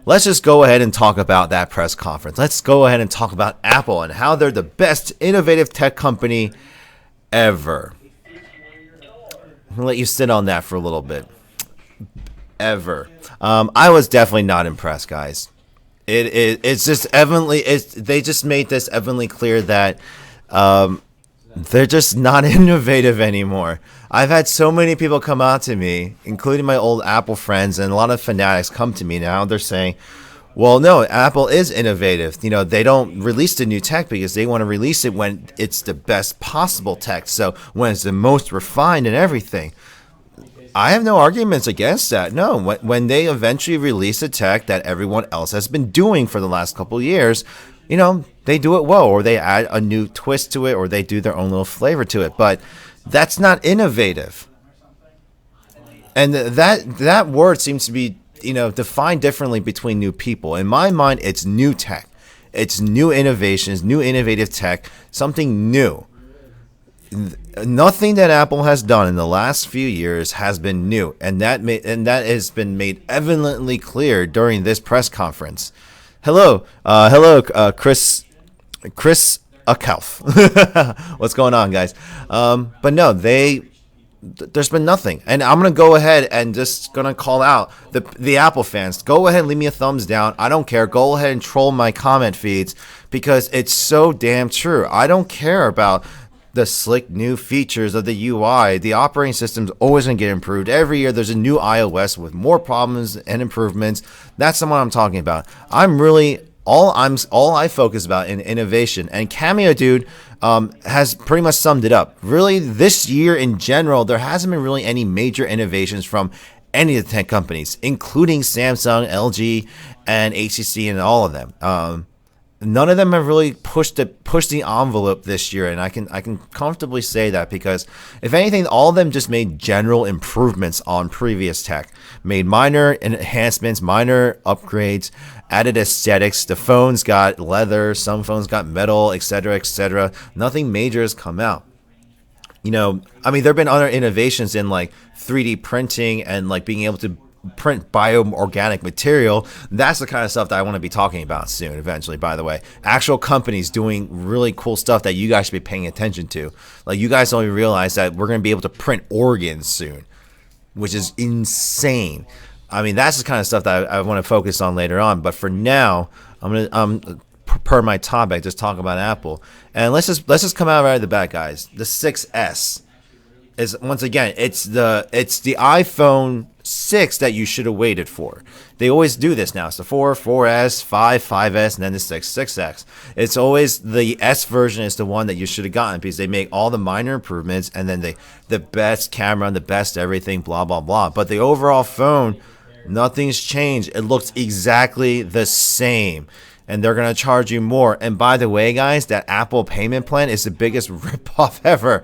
Let's just go ahead and talk about that press conference. Let's go ahead and talk about Apple and how they're the best innovative tech company ever. I'll let you sit on that for a little bit. Ever. I was definitely not impressed, guys. It's just evidently they just made this evidently clear that they're just not innovative anymore. I've had so many people come out to me, including my old Apple friends, and a lot of fanatics come to me now. They're saying, well, no, Apple is innovative. You know, they don't release the new tech because they want to release it when it's the best possible tech. So when it's the most refined and everything. I have no arguments against that. No, when they eventually release a tech that everyone else has been doing for the last couple of years, you know, they do it well, or they add a new twist to it, or they do their own little flavor to it. But that's not innovative. And that word seems to be, you know, defined differently between new people. In my mind, it's new tech. It's new innovations, new innovative tech, something new. Nothing that Apple has done in the last few years has been new, and that has been made evidently clear during this press conference. Hello, Chris Akelf. What's going on, guys? But no, there's been nothing, and I'm gonna go ahead and just gonna call out the Apple fans. Go ahead and leave me a thumbs down. I don't care. Go ahead and troll my comment feeds because it's so damn true. I don't care about the slick new features of the UI. The operating system's always going to get improved. Every year there's a new iOS with more problems and improvements. That's the one I'm talking about. I'm really all I focus about in innovation. And Cameo Dude has pretty much summed it up. Really, this year in general, there hasn't been really any major innovations from any of the tech companies, including Samsung, LG, and HTC, and all of them. None of them have really pushed the envelope this year, and I can comfortably say that because if anything, all of them just made general improvements on previous tech, made minor enhancements, minor upgrades, added aesthetics. The phones got leather, some phones got metal, etc., etc. Nothing major has come out. You know, I mean, there have been other innovations in like 3D printing and like being able to print bio-organic material. That's the kind of stuff that I want to be talking about soon, eventually, by the way. Actual companies doing really cool stuff that you guys should be paying attention to. Like, you guys don't even realize that we're going to be able to print organs soon, which is insane. I mean, that's the kind of stuff that I want to focus on later on. But for now, I'm going to, per my topic, just talk about Apple. And let's just come out right at the back, guys. The 6S is, once again, it's the iPhone 6 that you should have waited for. They always do this now. It's the 4, 4S, 5, 5S, and then the 6, 6X. It's always the S version is the one that you should have gotten because they make all the minor improvements and then the best camera and the best everything, blah, blah, blah. But the overall phone, nothing's changed. It looks exactly the same. And they're going to charge you more. And by the way, guys, that Apple payment plan is the biggest ripoff ever.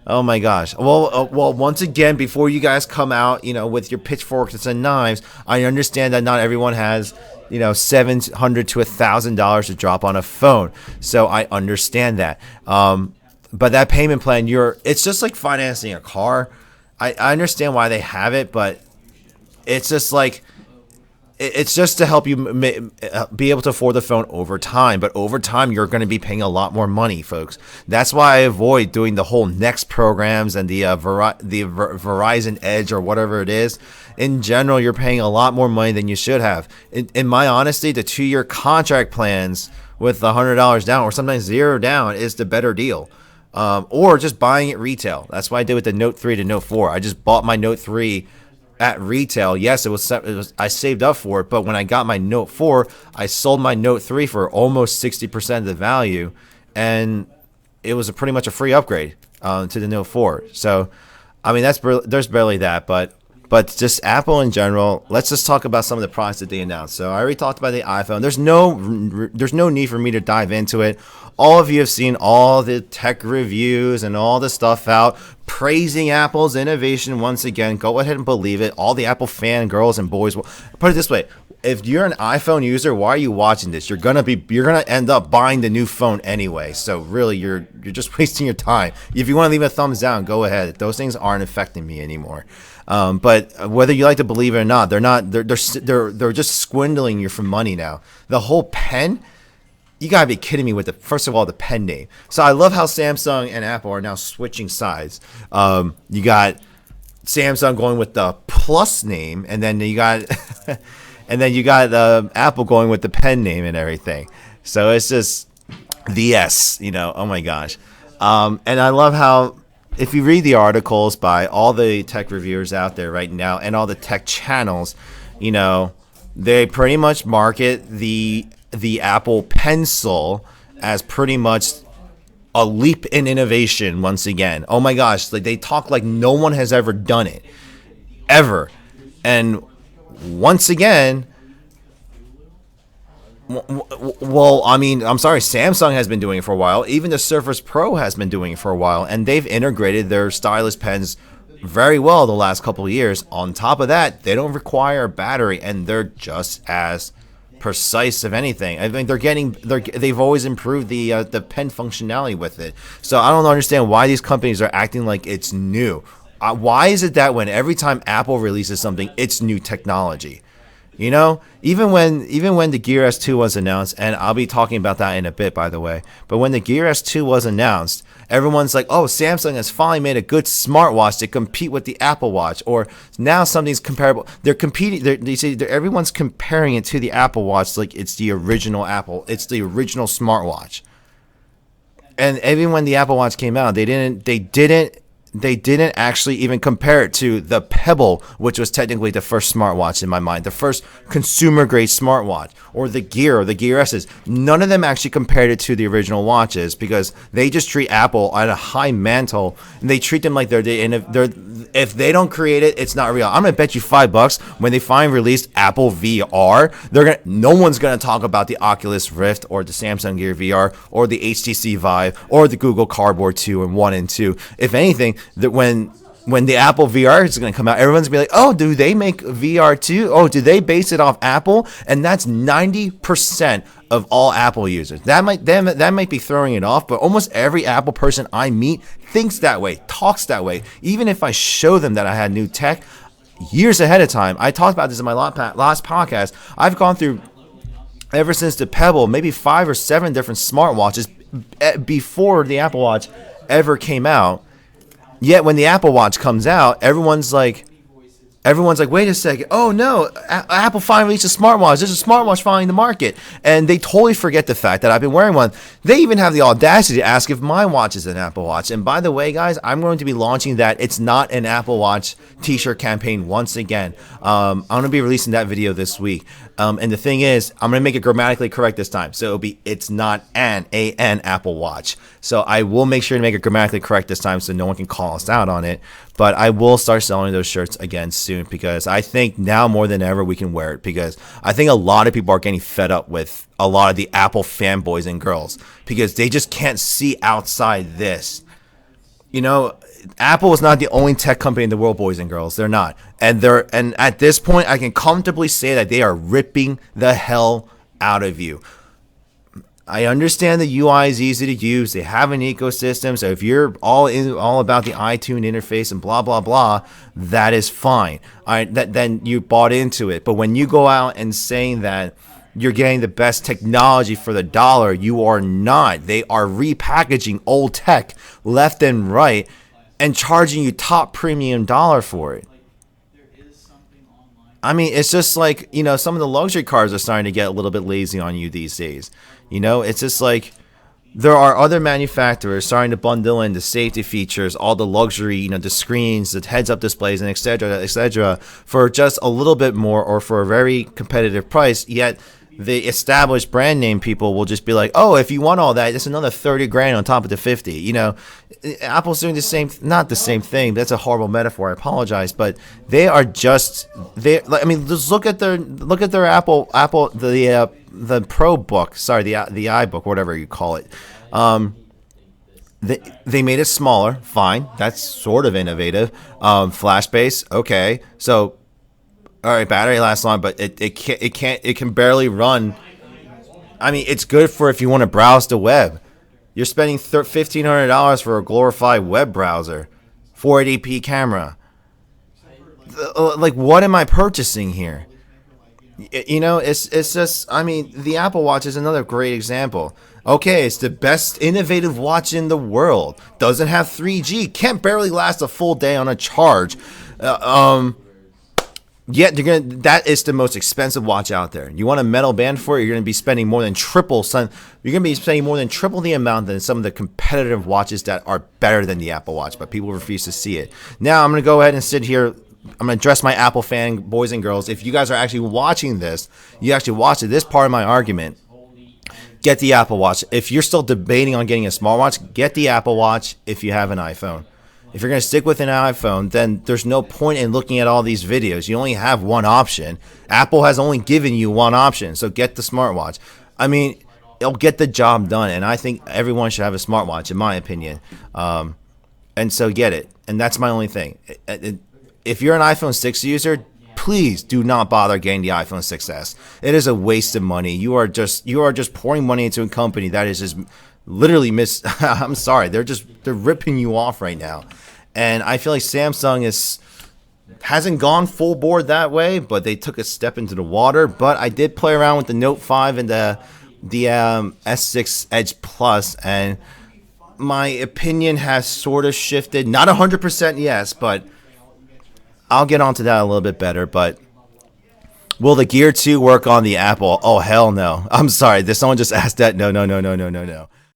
Oh my gosh. Well, once again, before you guys come out, you know, with your pitchforks and knives, I understand that not everyone has, you know, $700 to $1,000 to drop on a phone. So I understand that. But that payment plan, it's just like financing a car. I understand why they have it, but it's just like, it's just to help you be able to afford the phone over time. But over time, you're going to be paying a lot more money, folks. That's why I avoid doing the whole Next programs and the Verizon Edge or whatever it is. In general, you're paying a lot more money than you should have. In my honesty, the 2-year contract plans with $100 down or sometimes $0 down is the better deal. Or just buying it retail. That's what I did with the Note 3 to Note 4. I just bought my Note 3 at retail. Yes, it was I saved up for it, but when I got my Note 4, I sold my Note 3 for almost 60% of the value, and it was pretty much a free upgrade to the Note 4. So, I mean, there's barely that, but just Apple in general. Let's just talk about some of the products that they announced. So I already talked about the iPhone. There's no need for me to dive into it. All of you have seen all the tech reviews and all the stuff out praising Apple's innovation once again. Go ahead and believe it. All the Apple fangirls and boys will put it this way. If you're an iPhone user, why are you watching this? You're gonna end up buying the new phone anyway. So really, you're just wasting your time. If you want to leave a thumbs down, go ahead. Those things aren't affecting me anymore. But whether you like to believe it or not, they're not. They're just swindling you for money now. The whole pen. You gotta be kidding me with the first of all the pen name. So I love how Samsung and Apple are now switching sides. You got Samsung going with the Plus name, and then you got Apple going with the pen name and everything. So it's just the S, Oh my gosh. And I love how if you read the articles by all the tech reviewers out there right now and all the tech channels, they pretty much market the Apple Pencil as pretty much a leap in innovation once again. Oh my gosh, like they talk like no one has ever done it. Ever. And once again, well, I mean, I'm sorry, Samsung has been doing it for a while. Even the Surface Pro has been doing it for a while, and they've integrated their stylus pens very well the last couple of years. On top of that, they don't require a battery, and they're just as precise of anything. I mean, they've always improved the pen functionality with it. So I don't understand why these companies are acting like it's new. Why is it that when every time Apple releases something, it's new technology? Even when the Gear S2 was announced, and I'll be talking about that in a bit, by the way. But when the Gear S2 was announced, everyone's like, "Oh, Samsung has finally made a good smartwatch to compete with the Apple Watch," or now something's comparable. They're competing. Everyone's comparing it to the Apple Watch like it's the original Apple. It's the original smartwatch. And even when the Apple Watch came out, they didn't actually even compare it to the Pebble, which was technically the first smartwatch in my mind, the first consumer-grade smartwatch, or the Gear S's. None of them actually compared it to the original watches because they just treat Apple at a high mantle, and they treat them like if they don't create it, it's not real. I'm gonna bet you $5 when they finally release Apple VR, no one's gonna talk about the Oculus Rift or the Samsung Gear VR or the HTC Vive or the Google Cardboard 2 and 1 and 2. If anything, that when the Apple VR is going to come out, everyone's going to be like, "Oh, do they make VR too? Oh, do they base it off Apple?" And that's 90% of all Apple users. That might be throwing it off, but almost every Apple person I meet thinks that way, talks that way. Even if I show them that I had new tech years ahead of time. I talked about this in my last podcast. I've gone through, ever since the Pebble, maybe 5 or 7 different smartwatches before the Apple Watch ever came out. Yet when the Apple Watch comes out, everyone's like, wait a second. Oh no, Apple finally released a smartwatch. There's a smartwatch finally in the market. And they totally forget the fact that I've been wearing one. They even have the audacity to ask if my watch is an Apple Watch. And by the way, guys, I'm going to be launching that It's Not an Apple Watch t-shirt campaign once again. I'm going to be releasing that video this week. And the thing is, I'm going to make it grammatically correct this time. So it'll be It's Not an Apple Watch. So I will make sure to make it grammatically correct this time so no one can call us out on it. But I will start selling those shirts again soon because I think now more than ever we can wear it because I think a lot of people are getting fed up with a lot of the Apple fanboys and girls because they just can't see outside this. Apple is not the only tech company in the world, boys and girls. They're not. And at this point, I can comfortably say that they are ripping the hell out of you. I understand the UI is easy to use. They have an ecosystem. So if you're all about the iTunes interface and blah, blah, blah, that is fine. Then you bought into it. But when you go out and saying that you're getting the best technology for the dollar, you are not. They are repackaging old tech left and right and charging you top premium dollar for it. I mean, it's just like, some of the luxury cars are starting to get a little bit lazy on you these days. It's just like there are other manufacturers starting to bundle in the safety features, all the luxury, the screens, the heads-up displays, and et cetera, for just a little bit more or for a very competitive price, yet the established brand name people will just be like, "Oh, if you want all that, it's another 30 grand on top of the 50." Apple's doing not the same thing. That's a horrible metaphor. I apologize, but they are just just look at their Apple the Pro book, sorry, the iBook, whatever you call it. They made it smaller, fine. That's sort of innovative. Flash base, okay. So all right, battery lasts long, but it can barely run. I mean, it's good for if you want to browse the web. You're spending $1,500 for a glorified web browser, 480p camera. Like, what am I purchasing here? It's just, I mean, the Apple Watch is another great example. Okay, it's the best innovative watch in the world. Doesn't have 3G. Can't barely last a full day on a charge. Yet that is the most expensive watch out there. You want a metal band for it, you're gonna be spending more than triple. You're gonna be spending more than triple the amount than some of the competitive watches that are better than the Apple Watch, but people refuse to see it. Now I'm gonna go ahead and sit here. I'm going to address my Apple fan boys and girls. If you guys are actually watching this, you actually watched it. This part of my argument, get the Apple Watch. If you're still debating on getting a smartwatch, get the Apple Watch if you have an iPhone. If you're going to stick with an iPhone, then there's no point in looking at all these videos. You only have one option. Apple has only given you one option, so get the smartwatch. I mean, it'll get the job done, and I think everyone should have a smartwatch, in my opinion. And so get it. And that's my only thing. If you're an iPhone 6 user, please do not bother getting the iPhone 6s. It is a waste of money. You are just pouring money into a company that is just literally I'm sorry, they're ripping you off right now. And I feel like Samsung hasn't gone full board that way, but they took a step into the water. But I did play around with the Note 5 and the S6 Edge Plus, and my opinion has sort of shifted. Not 100% yes, but I'll get onto that a little bit better. But will the Gear 2 work on the Apple? Oh, hell no. I'm sorry. Did someone just ask that? No.